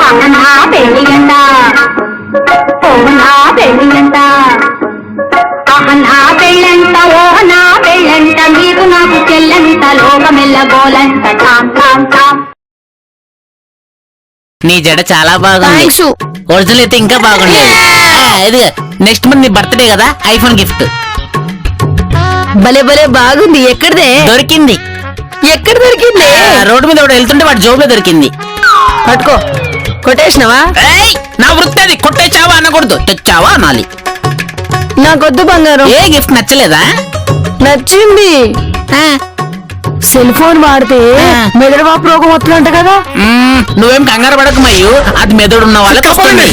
అహనా పెళ్ళిగంట ఓహనా పెళ్ళిగంట అహనా పెళ్ళంట ఓహనా పెళ్ళంట మీరు నాకు చెల్లంట లోకమెల్ల గోలంట Tom Tom Tom. నీ జడ చాలా బాగుంది. ఒరిజినల్ అయితే ఇంకా బాగుండేది. ఇది నెక్స్ట్ మంత్ నీ బర్త్డే కదా, ఐఫోన్ గిఫ్ట్. భలే భలే బాగుంది. ఎక్కడదే? దొరికింది. ఎక్కడ దొరికింది? రోడ్డు మీద ఒకటి వెళ్తుంటే వాడి జోబులో దొరికింది. పట్టుకో. కొట్టేసినవా? నా వృత్తి అది. కొట్టేచావా అనకూడదు, తెచ్చావా అనాలి. నాకొద్దు బంగారం. ఏ గిఫ్ట్ నచ్చలేదా? నచ్చింది. సెల్ ఫోన్ వాడితే మెదడు వాపు రోగం వస్తుందంట కదా. నువ్వేం కంగారు పడకు మయ్యు, అది మెదడున్న వాళ్ళకి వస్తుంది.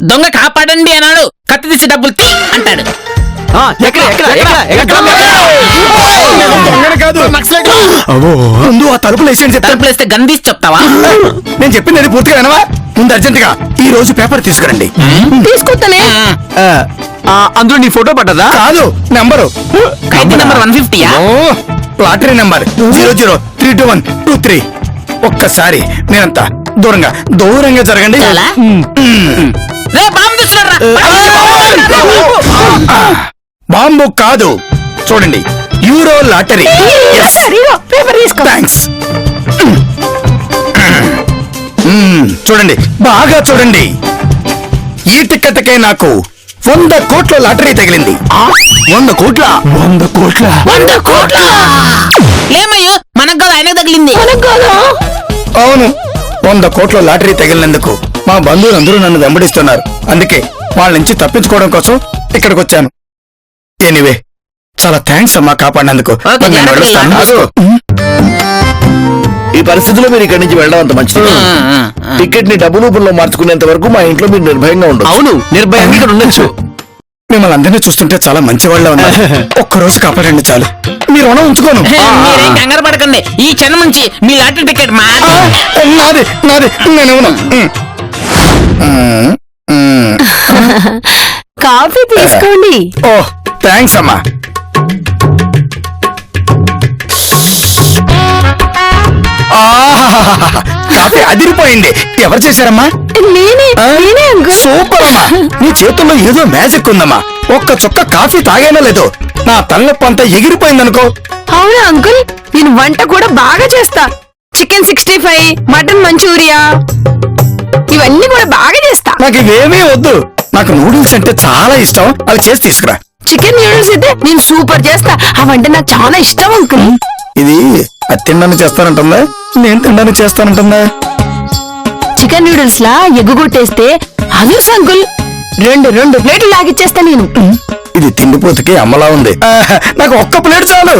దొంగ కాపాడండి అన్నాడు, కత్తి తీసి డబ్బులు అంటాడు. ముందు ఆ తలుపులు వేసేయండి. తలుపులు వేస్తే గందీసి చెప్తావా? నేను చెప్పింది అది పూర్తిగా వినవా? ముందు అర్జెంట్ గా ఈ రోజు పేపర్ తీసుకురండి. తీసుకుంటానే. అందులో నీ ఫోటో పడ్డదా? కాదు, నెంబరు. ఖైదీ నెంబర్ 150. Lottery number 00321223. ఒక్కసారి మీరంతా దూరంగా దూరంగా జరగండి. బాంబు కాదు, చూడండి, యూరో లాటరీ. థ్యాంక్స్. చూడండి, బాగా చూడండి. ఈ టిక్కెట్కే నాకు 100 కోట్ల లాటరీ తగిలింది. 100 కోట్ల? 100 కోట్ల? 100 కోట్ల? ఏమయ్యో, మనకు కాదు, ఆయనకు తగిలింది. అవును, 100 కోట్ల లాటరీ తగిలినందుకు మా బంధువులందరూ నన్ను వెంబడిస్తున్నారు. అందుకే వాళ్ళ నుంచి తప్పించుకోవడం కోసం ఇక్కడికి వచ్చాను. ఎనీవే, చాలా థ్యాంక్స్ అమ్మా, కాపాడినందుకు. ఈ పరిస్థితిలో మీరు ఇక్కడి నుంచి వెళ్ళడం అంత మంచిది. టికెట్ ని డబ్బు రూపంలో మార్చుకునేంత వరకు మా ఇంట్లో మీరు నిర్భయంగా ఉండదు. అవును, నిర్భయంగా ఇక్కడ ఉండొచ్చు. మిమ్మల్ని అందరినీ చూస్తుంటే చాలా మంచి వాళ్ళ ఉన్నారు. ఒక్కరోజు కాపాడండి చాలు, మీరు రుణం ఉంచుకోను. మీరేం కంగారు పడకండి, ఈ క్షణం నుంచి మీ లాటరీ టికెట్ నాది నాది నేను. కాఫీ తీసుకోండి. ఓ థ్యాంక్స్ అమ్మా. కాఫీ అదిరిపోయింది. ఎవరు చేశారమ్మా? సూపర్ అమ్మా, నీ చేతుల్లో ఏదో మ్యాజిక్ ఉందమ్మా. ఒక్క చుక్క కాఫీ తాగైనా లేదు, నా తలనొప్పి అంతా ఎగిరిపోయిందనుకో. అవునా అంకుల్, నేను వంట కూడా బాగా చేస్తా. చికెన్ 65, మటన్ మంచూరియా, ఇవన్నీ కూడా బాగా చేస్తా. నాకు ఇవేమీ వద్దు, నాకు నూడిల్స్ అంటే చాలా ఇష్టం. అవి చేసి తీసుకురా. చికెన్ నూడిల్స్ అయితే నేను సూపర్ చేస్తా. అవంటే నాకు చాలా ఇష్టం అంకుల్. ఇది అది తినడానికి చేస్తానంటుందా, నేను తినడానికి చేస్తానంటుందా? చికెన్ నూడిల్స్ లా ఎగ్గు కొట్టేస్తే అదర్స్ అంకుల్, 2 ప్లేట్లు లాగిచ్చేస్తా నేను. ఇది తిండిపోతుకి అమ్మలా ఉంది. నాకు ఒక్క ప్లేట్ చాలు.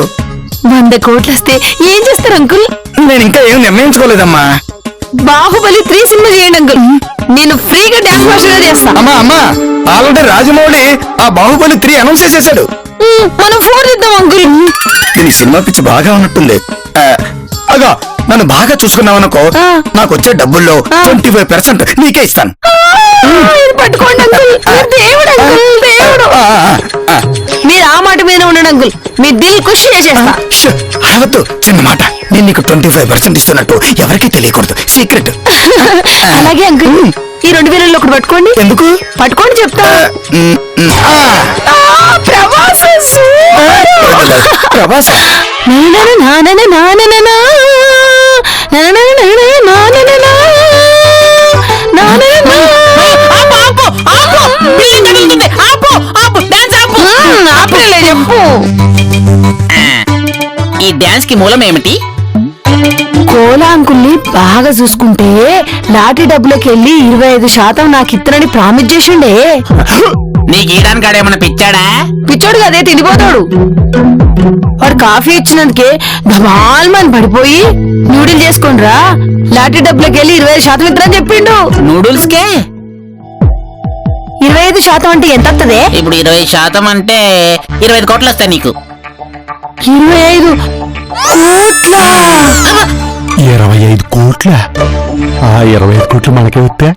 100 కోట్లు వస్తే ఏం చేస్తారు అంకుల్? నేను ఇంకా ఏం నిర్ణయించుకోలేదమ్మా. బాహుబలి 3 సినిమా చేయండి అంకుల్, నేను ఫ్రీగా డాన్స్ మాస్టర్ గా చేస్తా. అమ్మా ఆల్రెడీ రాజమౌళి ఆ బాహుబలి 3 అనౌన్స్ చేసేసాడు. మనం 4 చేద్దాం అంకుల్. దీని సినిమా పిచ్చి బాగా ఉన్నట్టుంది. అగా నన్ను బాగా చూసుకున్నావనుకో, నాకు వచ్చే డబ్బుల్లో 25% నీకే ఇస్తాను. పట్టుకోండి అంకుల్, దేవుడు అంకుల్, దేవుడు. మీరు ఆ మాట మీద ఉండండి అంకుల్, మీ దిల్ ఖుషి చేసేస్తా. అరవద్దు, చిన్న మాట. నేను నీకు 25% ఇస్తున్నట్టు ఎవరికీ తెలియకూడదు, సీక్రెట్. అలాగే అంకుల్, ఈ 2000 ఒకటి పట్టుకోండి. ఎందుకు? పట్టుకోండి చెప్తా. ప్రభాస్. చెప్పు. ఈ డాన్స్ కి మూలం ఏమిటి? కోలా అంకుల్ని బాగా చూసుకుంటే లాటరీ డబ్బులకి వెళ్ళి 25% నాకు ఇత్తనని ప్రామిస్ చేసిండే. నీకు ఈడానికి ఆడేమన్నా పిచ్చాడా? పిచ్చోడు కదే, తినిపోతాడు. వాడు కాఫీ ఇచ్చినందుకే ధమాల్మని పడిపోయి నూడిల్ చేసుకోండిరా, లాటరీ డబ్బులకి వెళ్ళి 25% ఇత్తనని చెప్పిండు. నూడిల్స్ కే 25% అంటే ఎంత వస్తుంది? ఇప్పుడు 20% అంటే 25 కోట్లు వస్తాయి నీకు. 25 కోట్ల? 25 కోట్ల? 25 కోట్లు మనకే వస్తే.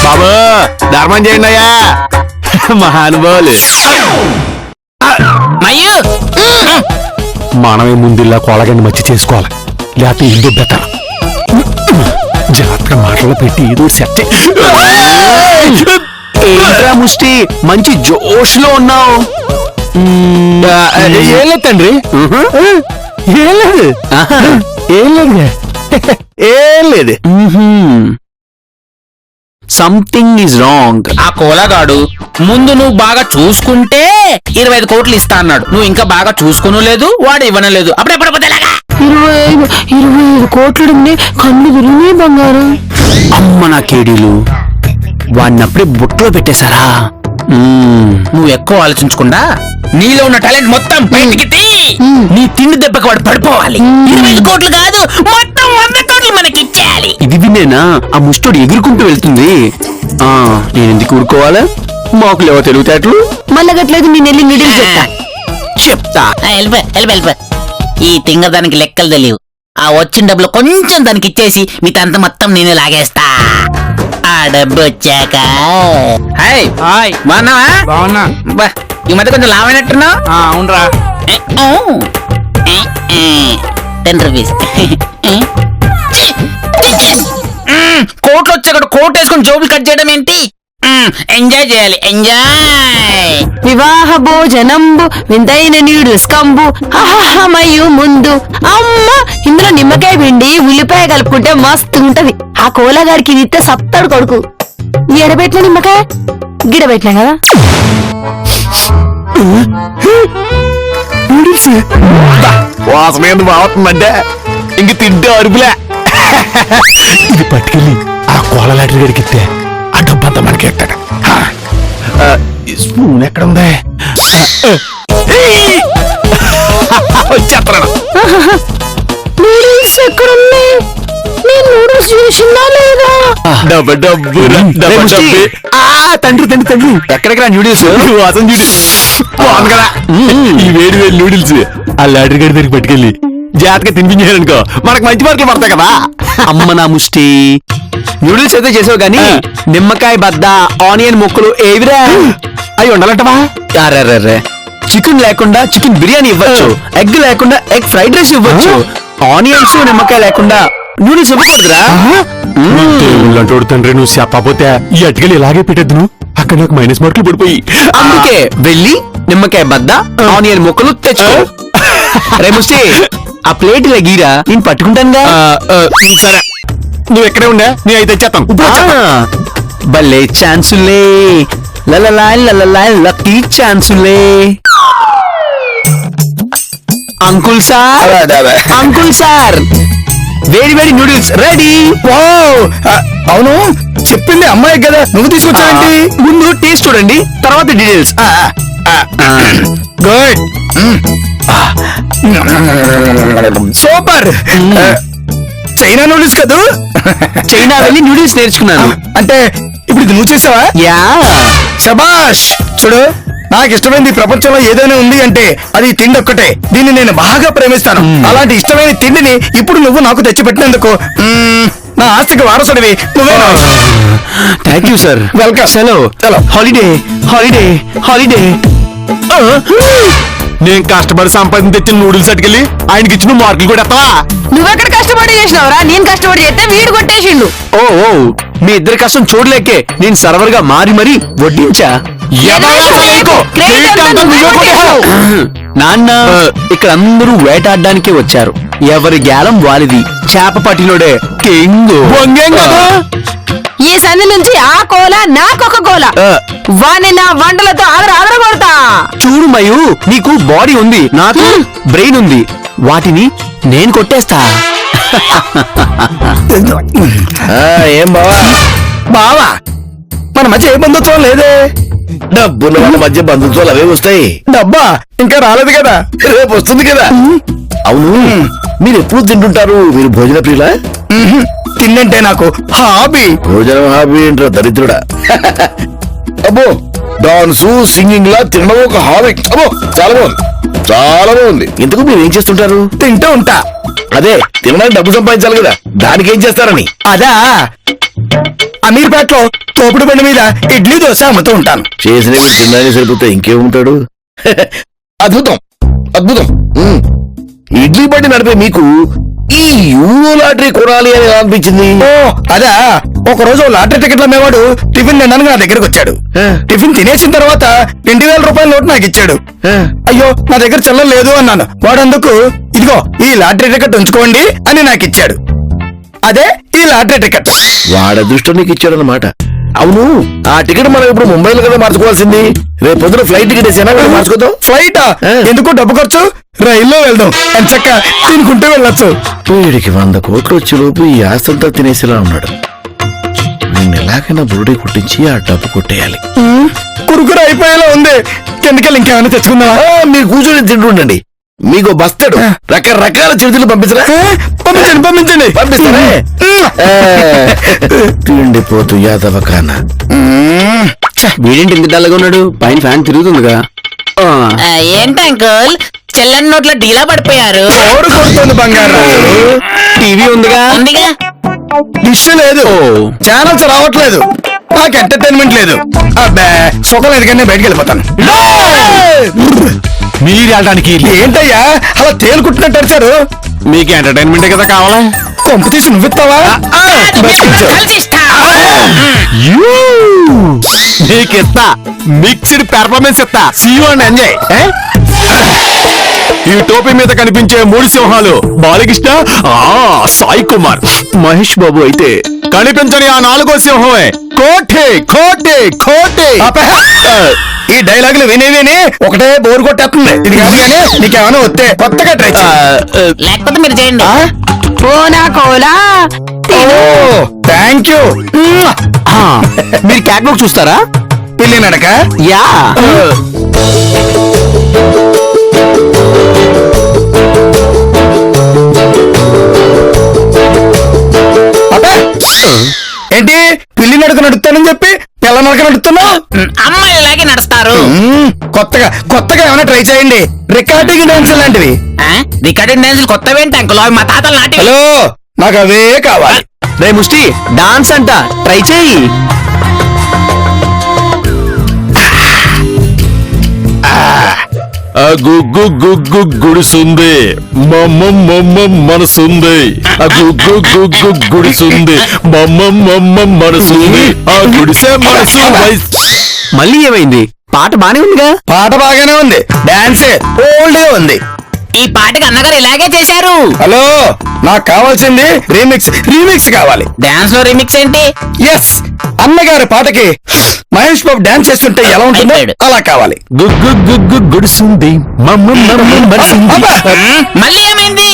బాబు ధర్మం చేయండి అయ్యా, మహానుభావులు. మయ్యూ మనమే ముందిల్లా కోలగండి మచ్చి చేసుకోవాలి లేకపోతే ఇల్లు బెటర్ జాగ్రత్తగా మాటలు పెట్టి ఏదో సెట్ ఏంట్రా ముష్టి మంచి జోష్ లో ఉన్నావు ఏం లేదు తండ్రి ఏం లేదు ఏం లేదు ఏం లేదు. Something is wrong. ఆ కోలగాడు ముందు నువ్వు బాగా చూసుకుంటే 25 కోట్లు ఇస్తా అన్నాడు. నువ్వు ఇంకా బాగా చూసుకోను లేదు, వాడు ఇవ్వనలేదు. అప్పుడెప్పుడు ఎలాగా? 25 కోట్లు కన్ను తిరిగి బంగారం. అమ్మ నా కేడీలు వాడినప్పుడే బుట్టలో పెట్టేశారా? నువ్వు ఎక్కువ ఆలోచించకుండా నీలో ఉన్న టాలెంట్ మొత్తం బయటికి తీ. నీ తిండి దెబ్బకి వాడు పడిపోవాలి. 25 కోట్లు కాదు, మొత్తం 100 కోట్లు మనకి ఇచ్చేయాలి. ఇది వినేనా ఆ ముష్టోడు ఎగురుకుంటూ వెళ్తుంది. నేను ఎందుకు ఊరుకోవాలా? మాకు లేవో తెలివితేటలు. మళ్ళా గట్లేదు నేను వెళ్ళి నీడిల్ చెప్తా. చెప్తా. వెళ్ళిపో. ఈ తింగదానికి లెక్కలు తెలియవు. ఆ వచ్చిన డబ్బులు కొంచెం దానికి ఇచ్చేసి మిగతా మొత్తం నేను లాగేస్తా. ఆ డబ్బు వచ్చాక హాయ్ బాగున్నావా? బాగున్నా. బా, ఈ మధ్య కొంచెం లావైనట్టున్నావు. అవునరా. 10 రూపీస్. కోట్లు వచ్చాక కోట్ వేసుకుని జోబులు కట్ చేయడం ఏంటి? ఎంజాయ్ చేయాలి, ఎంజాయ్. వివాహ భోజనంబు వింతైన నీడుల్స్ కంబు మయ్యు ముందు అమ్మ ఇందులో నిమ్మకాయ పిండి ఉల్లిపాయ కలుపుకుంటే మస్తు ఉంటది. ఆ కోలగాడికి నిత్య సప్తాడు కొడుకు. ఎడబెట్టిన నిమ్మకాయ గిడబెట్టినా కదా. వాసన ఏంది బాగుతుందంటే ఇంక తింటే అరుపులే. ఇది పట్టుకెళ్ళి ఆ కోల లాటరీ గడికి ఇస్తే ఆ డబ్బంతా మనకి ఎట్టాడు. స్పూన్ ఎక్కడ ఉంది? వచ్చేస్తున్నాను. నూడిల్స్ ఎక్కడున్నాయి? నేను నూడిల్స్ చూసిందా లేదా? డబ్బు డబ్బు రే ముష్టి. తండ్రి ఎక్కడెక్కడ న్యూడిల్స్ వాసన చూడు బాగుంది కదా. ఈ వేడి వేడి నూడిల్స్ ఆ లాటరీ గడి దగ్గరికి పట్టుకెళ్ళి జాగ్రత్తగా తినిపించారనుకో మనకు మంచి మార్కులు పడతాయి కదా. అమ్మ నా ముష్టి నూడిల్స్ అయితే చేసావు గానీ నిమ్మకాయ బద్ద ఆనియన్ ముక్కలు ఏవిరా అవి ఉండాలంటవా? అరే చికెన్ లేకుండా చికెన్ బిర్యానీ ఇవ్వచ్చు, ఎగ్ లేకుండా ఎగ్ ఫ్రైడ్ రైస్ ఇవ్వచ్చు, ఆనియన్స్ నిమ్మకాయ లేకుండా నూడిల్స్ ఇవ్వకూడదురా. తండ్రి నువ్వు చెప్పకపోతే ఈ అటుకలు ఇలాగే పెట్టద్దు నువ్వు. అక్కడ నాకు మైనస్ మార్కులు పడిపోయి అందుకే వెళ్ళి నిమ్మకాయ బద్ద ఆనియన్ ముక్కలు తెచ్చుకో. రే ముష్టి ఆ ప్లేట్ ఇలా గీరా నేను పట్టుకుంటానుగా. సరే నువ్వు ఎక్కడే ఉండే నీ అయితే తెచ్చేస్తాను. భలే ఛాన్సులే లక్కీ ఛాన్సులే. అంకుల్ సార్ అంకుల్ సార్ వేడి వేడి నూడిల్స్ రెడీ. అవును చెప్పింది అమ్మాయి కదా, నువ్వు తీసుకొచ్చావేంటి? ముందు టేస్ట్ చూడండి తర్వాత details. Good. Super. China noodles కదూ? చైనా వెళ్ళి నూడిల్స్ నేర్చుకున్నాను. అంటే ఇప్పుడు ఇది నువ్వు చేసావా? యా శబాష్. చూడు, నాకు ఇష్టమైనది ఈ ప్రపంచంలో ఏదైనా ఉంది అంటే అది తిండి ఒక్కటే. దీన్ని నేను బాగా ప్రేమిస్తాను. అలాంటి ఇష్టమైన తిండిని ఇప్పుడు నువ్వు నాకు తెచ్చిపెట్టినందుకు నా ఆస్తికి వారసుడివి నువ్వే. Thank you sir. వెల్కమ్. చలో చలో. Holiday holiday holiday. నేను కష్టపడి సంపాదించి తెచ్చిన నూడిల్స్ అటుకెళ్ళి ఆయనకి ఇచ్చిన మార్కులు కూడా ఎత్తవా? నువ్వెక్కడ కష్టపడి చేసినావురా? నేను కష్టపడి చేస్తే వీడు కొట్టేసిండు. ఓ మీ ఇద్దరి కష్టం చూడలేకే నేను సర్వర్ గా మారి మరీ వడ్డించా. నాన్న ఇక్కడ అందరూ వేటాడడానికే వచ్చారు. ఎవరి గ్యాలం వాలిది. చేప పట్టినోడే కింగ్. ఈ సంధి నుంచి ఆ కోల నాకొక కోల. వాణ్ణి నా వంటలతో ఆదర కొడతా. చూడు మయు నీకు బాడీ ఉంది, నాకు బ్రెయిన్ ఉంది. వాటిని నేను కొట్టేస్తా. ఏం బావా మన మధ్య ఏ బంధుత్వం లేదే. డబ్బులు వాళ్ళ మధ్య బంధుత్వాలు అవే వస్తాయి. డబ్బా ఇంకా రాలేదు కదా, రేపు వస్తుంది కదా. అవును మీరు ఎప్పుడు తింటుంటారు? మీరు భోజన ప్రియులా? తిండంటే నాకు హాబీ. భోజనం హాబీ ఏంట్రా దరిద్రుడా. అబ్బో డాన్స్ సింగింగ్ లా తినడం ఒక హాబీ. అబ్బో చాలా బాగుంది, చాలా బాగుంది. ఇంతకు మీరు ఏం చేస్తుంటారు? తింటూ ఉంటా. అదే తినడానికి డబ్బు సంపాదించాలి కదా, దానికి ఏం చేస్తారని. అదా అమీర్పేటలో తోపుడు బండి మీద ఇడ్లీ దోశ అమ్ముతూ ఉంటాను. చేసిన తినడానికి సరిపోతే ఇంకేముంటాడు. అద్భుతం అద్భుతం. ఇడ్లీ బండి నడిపే మీకు ఈ యూరో లాటరీ కొనాలి అని ఎలా అనిపించింది? ఓ అదా, ఒక రోజు లాటరీ టికెట్ల అమ్మేవాడు టిఫిన్ తినడానికి నా దగ్గరకు వచ్చాడు. టిఫిన్ తినేసిన తర్వాత 20,000 రూపాయల నోటు నాకు ఇచ్చాడు. అయ్యో నా దగ్గర చిల్లర లేదు అన్నాను. వాడందుకు ఇదిగో ఈ లాటరీ టికెట్ ఉంచుకోండి అని నాకు ఇచ్చాడు. అదే ఈ లాటరీ టికెట్. వాడ అదృష్టం నీకు ఇచ్చాడనమాట. అవును, ఆ టికెట్ మనం ఇప్పుడు ముంబైలో కదా మార్చుకోవాల్సింది. రేపు పొద్దున ఫ్లైట్ టికెట్ వేసేనా మార్చుకోదాం. ఫ్లైటా? ఎందుకు డబ్బు ఖర్చు? రైల్లో వెళ్దాం, ఎంచక్క తినుకుంటూ వెళ్ళొచ్చు. వీడికి 100 కోట్లు వచ్చేలోపు ఈ ఆస్తంతా తినేసేలా ఉన్నాడు. నేను ఎలాగైనా బురుడి కొట్టించి ఆ డబ్బు కొట్టేయాలి. కురుకురు అయిపోయేలా ఉంది. కిందకెళ్ళి ఇంకేమైనా తెచ్చుకుందామా? మీరు కూర్చొని తింటుండండి. మీకు బస్తాడు రకరకాల చిరుతిలు పంపించరా? పంపించండి పంపించండి. పంపిస్తానే. తిండిపోతు యాదవ కానా. వీడింటి ఇంత డల్గా ఉన్నాడు, పైన ఫ్యాన్ తిరుగుతుందిగా. ఏంటి అంకుల్ చెల్లని నోట్లో డీలా పడిపోయారు? ఓరు కొడుతుంది బంగారు. టీవీ ఉందిగా. ఉందిగా. డిష్ లేదు, ఛానల్స్ రావట్లేదు, నాకు ఎంటర్టైన్మెంట్ లేదు. అబ్బే సుఖం ఎందుకని బయటకు వెళ్ళిపోతాను. మీరు వెళ్ళడానికి ఏంటయ్యా అలా తేలుకుంటున్నట్టు అరిచారు? మీకు ఎంటర్టైన్మెంట్ కదా కావాలా? కొంపు తీసి నువ్విస్తావా? నీకు ఇస్తా, మిక్స్డ్ పెర్ఫార్మెన్స్ ఇస్తా. See you and enjoy. ఈ టోపీ మీద కనిపించే 3 సింహాలు బాలకృష్ణ, సాయి కుమార్, మహేష్ బాబు అయితే కనిపించని ఆ 4వ సింహమే కోటే కోటే కోటే. ఈ డైలాగులు విని విని ఒకటే బోరు కొట్టేస్తుంది. ఇది కాదు కానీ నీకేమైనా వస్తే కొత్తగా ట్రై చేయి. లేకపోతే మీరు చేయండి. కోనా కోలా. Thank you. మీరు క్యాట్ వాక్ చూస్తారా? పిల్లి నడక. యా. ఏంటి పిల్లి నడక నడుస్తానని చెప్పి పిల్ల నడక నడుస్తున్నావు? అమ్మాయిలు ఇలాగే నడుస్తారు. కొత్తగా కొత్తగా ఏమైనా ట్రై చేయండి. రికార్డింగ్ డాన్స్ లాంటివి. రికార్డింగ్ డాన్సులు కొత్తవేంటి అంకుల్? అవి మా తాతలు నాటివి. హలో, నాకు అవే కావాలి. రే ముష్టి, డాన్స్ అంట, ట్రై చేయి. గుగ్గు గుగ్గు గుడిసుంది, మమ్మ మనసుంది. గుగ్గు గుగ్గు గుడిసుంది, మమ్మ మనసుంది. ఆ గుడిసే మనసు. మళ్ళీ ఏమైంది? పాట బానే ఉందిగా. పాట బాగానే ఉంది, డాన్సే ఓల్డే ఉంది. ఈ పాటకి అన్నగారు ఇలాగే చేశారు. హలో, నాకు కావాల్సింది రీమిక్స్. రీమిక్స్ కావాలి. డాన్స్ లో రీమిక్స్ ఏంటి? ఎస్, అన్నగారి పాటకి మహేష్ బాబు డాన్స్ చేస్తుంటే ఎలా ఉంటుందో అలా కావాలి. గుగ్గు గుగ్గు గుడిసుంది, మమ్మ మనసుంది. మళ్ళీ ఏమైంది?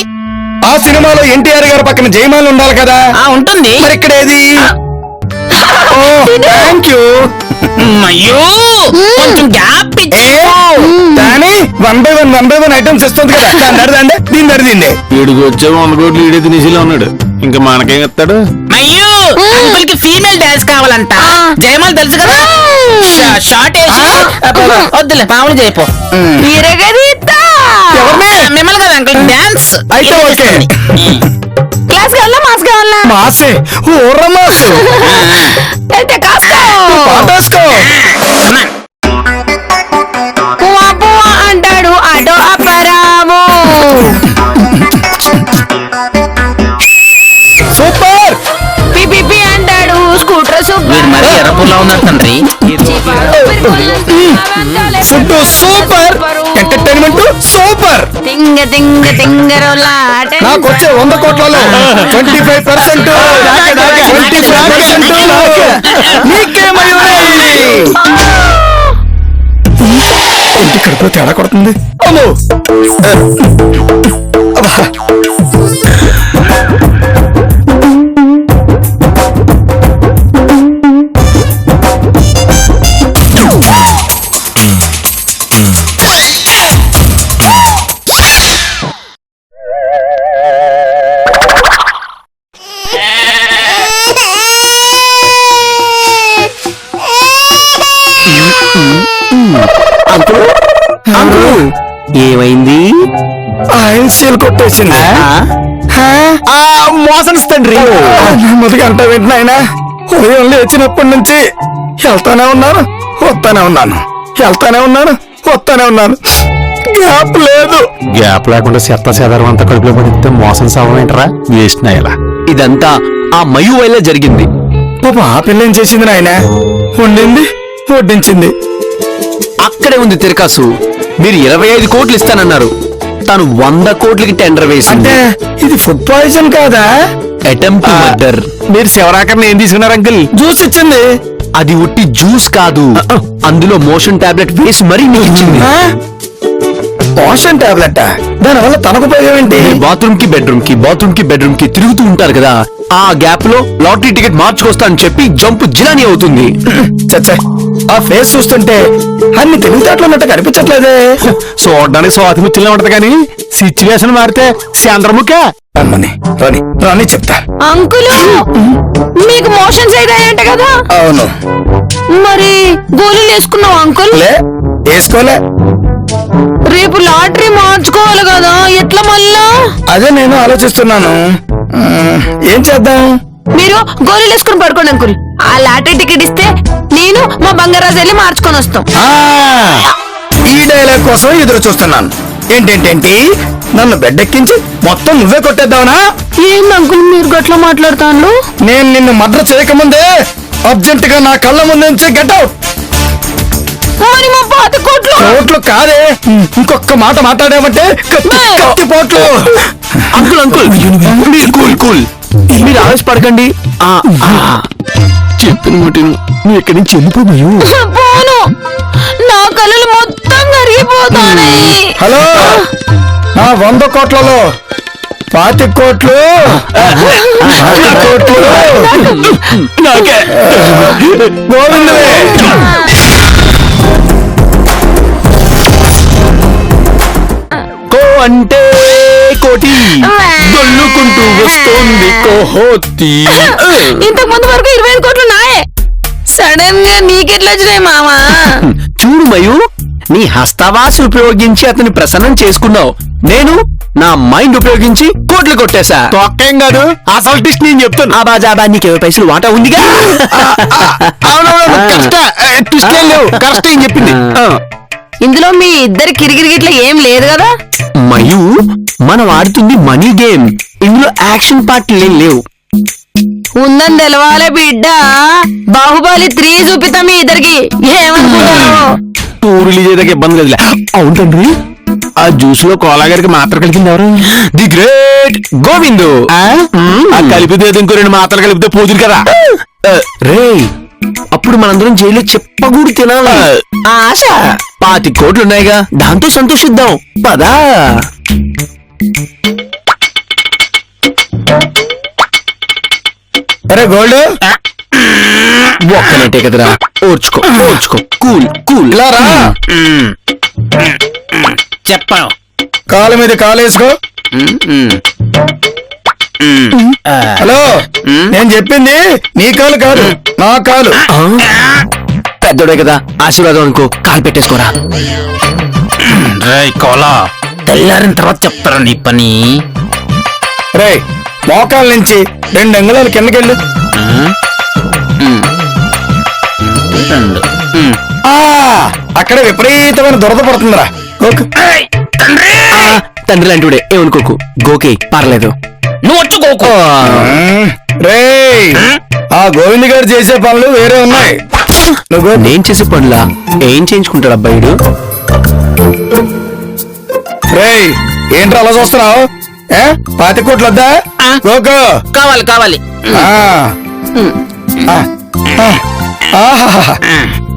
ఆ సినిమాలో ఎన్టీఆర్ గారి పక్కన జయమాల్ ఉండాలి కదా. ఉంటుంది. మరి ఇక్కడ ఏది? Thank you. అయ్యో కొంచెం గ్యాప్ కానీ 1 by 1 ఐటమ్స్ ఇస్తుంది కదా. దాని దడిదండే దీని దడిదిండే. వీడికి వచ్చే 100 కోట్లు ఈడే తినేసిలో ఉన్నాడు. ఇంకా మనకేం ఇస్తాడు? అయ్యో అంకుల్ కి ఫీమేల్ డాన్స్ కావాలంట. జయమాల్ తెలుసు కదా, షార్ట్ వద్దులే మామూలు చేయపో. మిమ్మల్ని కదా అంకుల్ డాన్స్ అయితే ఓకే. క్లాస్ కావాలా మాస్ కావాలా? మాసే ఓర్ర మాసు. అయితే కాస్కో. పాటేసుకో. పువ్వా పువ్వా అంటాడు ఆటో అప్పరాము. సూపర్. పిపి అంటాడు స్కూటర్ సూపర్. వీడు మరీ ఎర్రపుల్లా ఉన్నారు తండ్రి. Food super, entertainment super. తింగ తింగ తింగరోలా నాకు వచ్చే 100 కోట్లలో 25% ఇంటి కడుపులో తేడా కొడుతుంది. అమ్మో. అబ్బా. ఏమైంది? ఆయన సీల్ కొట్టేసింది. మోసం తండ్రి. నెమ్మదిగా అంటా వింటున్నా ఆయన. ఉదయం లేచినప్పటి నుంచి వెళ్తానే ఉన్నాను, వస్తానే ఉన్నాను, వెళ్తానే ఉన్నాను, వస్తానే ఉన్నాను. గ్యాప్ లేదు. గ్యాప్ లేకుండా చెత్త చెదారం అంతా కడుపులో పడితే మోసం సవమేంటరా వేస్ట్ నాయలా. ఇదంతా ఆ మయు వల్ల జరిగింది. పాప ఆ పిల్ల ఏం చేసింది నాయన? వండింది, వడ్డించింది. అక్కడే ఉంది తిరకాసు. మీరు 25 కోట్లు ఇస్తానన్నారు, తను 100 కోట్లకి టెండర్ వేసింది. అంటే ఇది ఫుడ్ పాయిజన్ కాదా? Attempt murder. మీరు శివరాకర్ని ఏం తీసుకున్నారు అంకుల్? జ్యూస్ ఇచ్చింది. అది ఉట్టి జ్యూస్ కాదు, అందులో మోషన్ టాబ్లెట్ వేసి మరీ మీకు ఇచ్చింది. పోషన్ టాబ్లెట్, దాని వల్ల తనకు ఉపయోగం ఏంటి? బాత్రూమ్ కి బెడ్రూమ్ కి తిరుగుతూ ఉంటారు కదా, ఆ గ్యాప్ లో లాటరీ టికెట్ మార్చుకొస్తా అని చెప్పి జంప్ జిలానీ అవుతుంది. చచ్చా, ఆ ఫేస్ చూస్తుంటే అన్ని తెలివితేటలు ఉన్నట్టు కనిపించట్లేదే. చూడడానికి స్వాతిముత్యంలో ఉంటది కానీ సిచ్యువేషన్ మారితే చంద్రముఖ. రమ్మని రాని రాని చెప్తా. అంకుల్ మీకు మోషన్స్ అయ్యాయంట కదా? అవును. మరి గోళీలు వేసుకున్నావు అంకుల్? లే, వేసుకోలే. రేపు లాటరీ మార్చుకోవాలి కదా, ఎట్లా మళ్ళా? అదే నేను ఆలోచిస్తున్నాను. ఏం చేద్దాం? మీరు గోళీలు వేసుకుని పడుకోండి అంకుల్. ఆ లాటరీ టికెట్ ఇస్తే నేను మా బంగారాజు వెళ్ళి మార్చుకొని వస్తాం. ఈ డైలాగ్ కోసం ఎదురు చూస్తున్నాను. ఏంటేంటేంటి, నన్ను బెడ్డెక్కించి మొత్తం నువ్వే కొట్టేద్దావునా? ఏంది అంకుల్ మీరు గట్లా మాట్లాడతాను? నేను నిన్ను మర్డర్ చేయకముందే అర్జెంట్ గా నా కళ్ళ ముందు నుంచి గెట్ అవుట్. మరి మా పాత కోట్లు? కోట్లు కాదే, ఇంకొక మాట మాట్లాడామంటే కత్తి పోట్లు. Uncle cool. మీరు ఆవేశపడకండి. చెప్పిన ముట్టిను నువ్వు ఇక్కడి నుంచి వెళ్ళిపోయావు. పోను, నా కళ్ళు మొత్తం కరిగిపోతాయి. హలో, నా 100 కోట్లలో 20 కోట్లు నాకే గోవిందులే. కో అంటే కోటి దొల్లుకుంటూ వస్తోంది కోహోతి. ఇంతకు ముందు వరకు 25 కోట్లు నాయే, సడన్ గా నీకెట్లా వచ్చినాయి మామా? చూడు మయు, నీ హస్తవాసి ఉపయోగించి అతన్ని ప్రసన్నం చేసుకున్నావు. నేను నా మైండ్ ఉపయోగించి కోట్లు కొట్టేశా. తొక్కేం కాదు, అసలు టిస్ట్ నేను చెప్తాను. ఆ బాజాబా నీకు 20 పైసలు వాటా ఉందిగా. ట్విస్ట్ ఏం లేవు, కరెక్ట్ ఏం చెప్పింది. ఇందులో మీ ఇద్దరి కిరికిరిగిట్లా ఏం లేదు కదా? మయు, మనం ఆడుతుంది మనీ గేమ్, ఇందులో యాక్షన్ పార్ట్లు ఏం లేవు. ఉందని తెలవాలే బిడ్డ. బాహుబలి 3 చూపితా మీ ఇద్దరికి, ఏమనుకుంటారు? టూర్ రిలీజ్ అయ్యేదాకా ఇబ్బంది కదలే. అవును తండ్రి, ఆ జ్యూస్ లో కోలా గారికి మాత్ర కలిపింది ఎవరు? The great Govindu. ఆ కలిపితే ఇంకో 2 మాత్రలు కలిపితే పోతుంది కదా. రే, అప్పుడు మనందరం జైల్లో చెప్పకూడదు తినాలి. ఆశ 25 కోట్లు ఉన్నాయిగా, దాంతో సంతోషిద్దాం పదా. అరే గోల్డ్, ఒక్కనంటే కదరా, ఓర్చుకో. కూల్ ఇలా రా. చెప్పను. కాలు మీద కాలేసుకో. హలో, నేను చెప్పింది నీ కాలు కాదు, నా కాలు. పెద్దోడే కదా, ఆశీర్వాదం అనుకో, కాలు పెట్టేసుకోరా. కోలా తెల్లారిన తర్వాత చెప్తారా నీ పని. రే, మోకాల నుంచి 2 అంగుళాలు కిందకెళ్ళు. అక్కడ విపరీతమైన దురద పడుతుందిరా. తండ్రి లాంటివాడే, ఏమనుకోకు. గోకే పర్లేదు. నువ్వు వచ్చుకోకు. రే, ఆ గోవింద్ గారు చేసే పనులు వేరే ఉన్నాయి. నువ్వు నేను చేసే పనులా? ఏం చేయించుకుంటాడు అబ్బాయిడు? రే, ఏంట్రా అలా చూస్తున్నావు? 20 కోట్లు వద్దా? గోకో. కావాలి.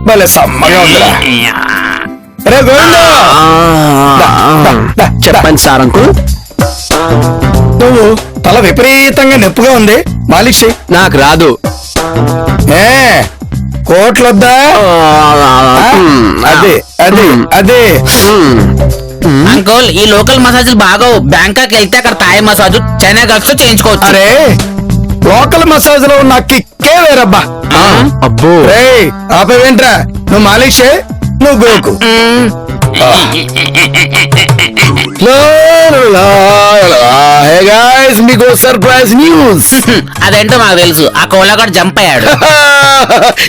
భలే సమ్మగా ఉందిరా. రే గోవిందా, చెప్పండి సార్ అంకుల్. నువ్వు తల విపరీతంగా నొప్పిగా ఉంది, మాలిష్ చెయ్. నాకు రాదు. కోట్లొద్దా? అదే అంకుల్, ఈ లోకల్ మసాజ్లు బాగోవు. బ్యాంకాక్ వెళ్తే అక్కడ థాయ్ మసాజ్, చైనా గల్ఫ్ చేయించుకోవచ్చు. అరే, లోకల్ మసాజ్ లో ఉన్న కిక్కే వేరబ్బా. అబ్బో, రే ఆపేవేంట్రా, నువ్వు మాలిష్ చెయ్, నువ్వు గోకు. మీకు సర్ప్రైజ్ న్యూస్. అదేంటో మాకు తెలుసు, ఆ కోలాగాడు జంప్ అయ్యాడు.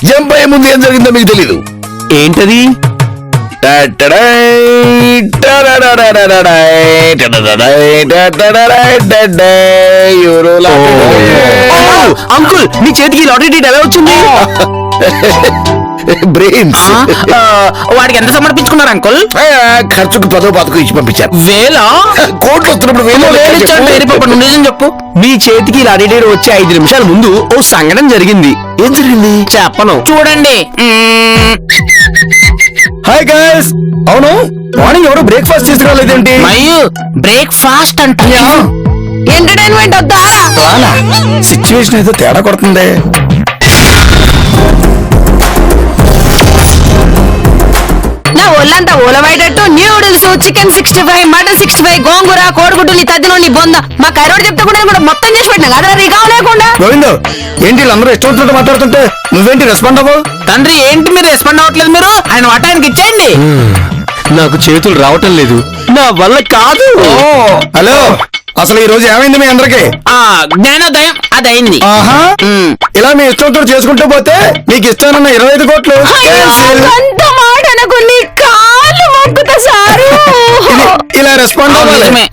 జంప్ అయ్యే ముందు ఏం జరిగిందో మీకు తెలీదు. ఏంటది? అంకుల్ మీ చేతికి లాటరీ డీట్ ఎలా వచ్చింది? బ్రెయిన్స్ వాడికి ఎంత సమర్పించుకున్నారు అంకుల్? ఖర్చుకు 10 పాతకు ఇచ్చి పంపించారు. వేలా? కోట్లు వస్తున్నప్పుడు వేలు నిజం చెప్పు. మీ చేతికి లాటరీ డీట్ వచ్చే 5 నిమిషాల ముందు ఓ సంఘటన జరిగింది. ఏం జరిగింది చెప్పను. చూడండి. Hi guys. అవును, మార్నింగ్ ఎవరు బ్రేక్ఫాస్ట్ తీసుకురాలేదేంటి? మరియు బ్రేక్ఫాస్ట్ అంట. ఎంటర్టైన్మెంట్ వద్దా? సిచ్యువేషన్ ఏదో తేడా కొడుతుంది. నా ఒళ్ళంతా ఓలబడేటట్టు న్యూడిల్స్, చికెన్ 65, మటన్ 65, గోంగూర, కోడిగుడ్డు, తద్దినోని బొంద మా కరోడు చెప్తే కూడా మొత్తం చేసి పెట్టినా కదా రీగా లేకుండా. గోవిందు, ఏంటి వీళ్ళందరూ ఇష్టం వచ్చినట్టు మాట్లాడుతుంటే నువ్వేంటి రెస్పాండ్ అవ్వవు? తండ్రి ఏంటి మీరు రెస్పాండ్ అవ్వట్లేదు? మీరు ఆయన వాటానికి ఇచ్చేయండి. నాకు చేతులు రావటం లేదు, నా వల్ల కాదు. హలో, అసలు ఈ రోజు ఏమైంది మీ అందరికి? జ్ఞానోదయం అది అయింది. ఆహా, ఇలా మీ ఇష్టంతో చేసుకుంటూ పోతే మీకు ఇస్తానన్న 25 కోట్లు అంత మాట అనకు, నీ కాళ్ళు మొక్కుతా సారు. ఇలా రెస్పాండ్ అవ్వాలి. నిజమే.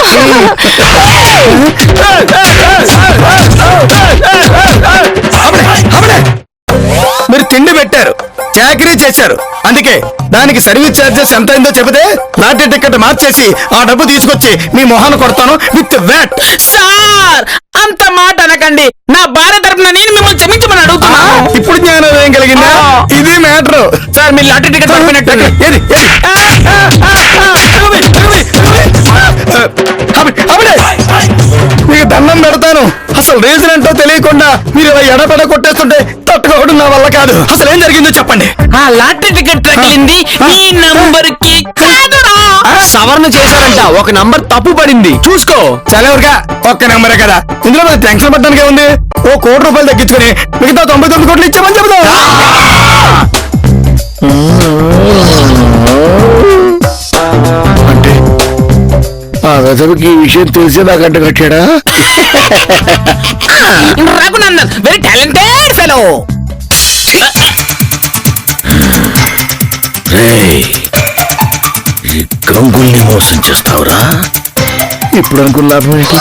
మీరు తిండి పెట్టారు, చాకరీ చేశారు, అందుకే దానికి సర్వీస్ ఛార్జెస్ ఎంత అయిందో చెబితే లాటరీ టికెట్ మార్చేసి ఆ డబ్బు తీసుకొచ్చి మీ మొహాన్ని కొడతాను విత్ వ్యాట్. సార్ అంత మాట అనకండి. నా భార్య తరపున నేను మిమ్మల్ని క్షమించమని అడుగుతున్నా. ఇప్పుడు జ్ఞానోదయం కలిగిందా? ఇది మ్యాటర్. సార్ మీరు లాటరీ టికెట్ పడిపోయినట్టు. ఏది ఏది? మీకు దండం పెడతాను. అసలు రీజన్ ఏంటో తెలియకుండా మీరు ఇలా ఎడపెడ కొట్టేస్తుంటే తట్టుకోవడం నా వల్ల కాదు. అసలు ఏం జరిగిందో చెప్పండి. ఆ లాటరీ టికెట్ తగిలింది ఈ నంబర్ కి కాదురా. సవరణ చేశారంట, ఒక నంబర్ తప్పు పడింది, చూసుకో. చలవరుగా ఒక్క నెంబరే కదా, ఇందులో మనకి టెన్షన్ పట్టడానికి ఉంది. ఓ ₹1 కోటి తగ్గించుకుని మిగతా 99 కోట్లు ఇచ్చామని చెబుతాం. అంటే ఆ వెదవికి ఈ విషయం తెలిసి నాకంట కట్టాడా? Raghunandan very talented fellow. రేయ్, ఈ గంగుల్ని మోసం చేస్తావురా? ఇప్పుడు అనుకున్న లాభం ఏంటి?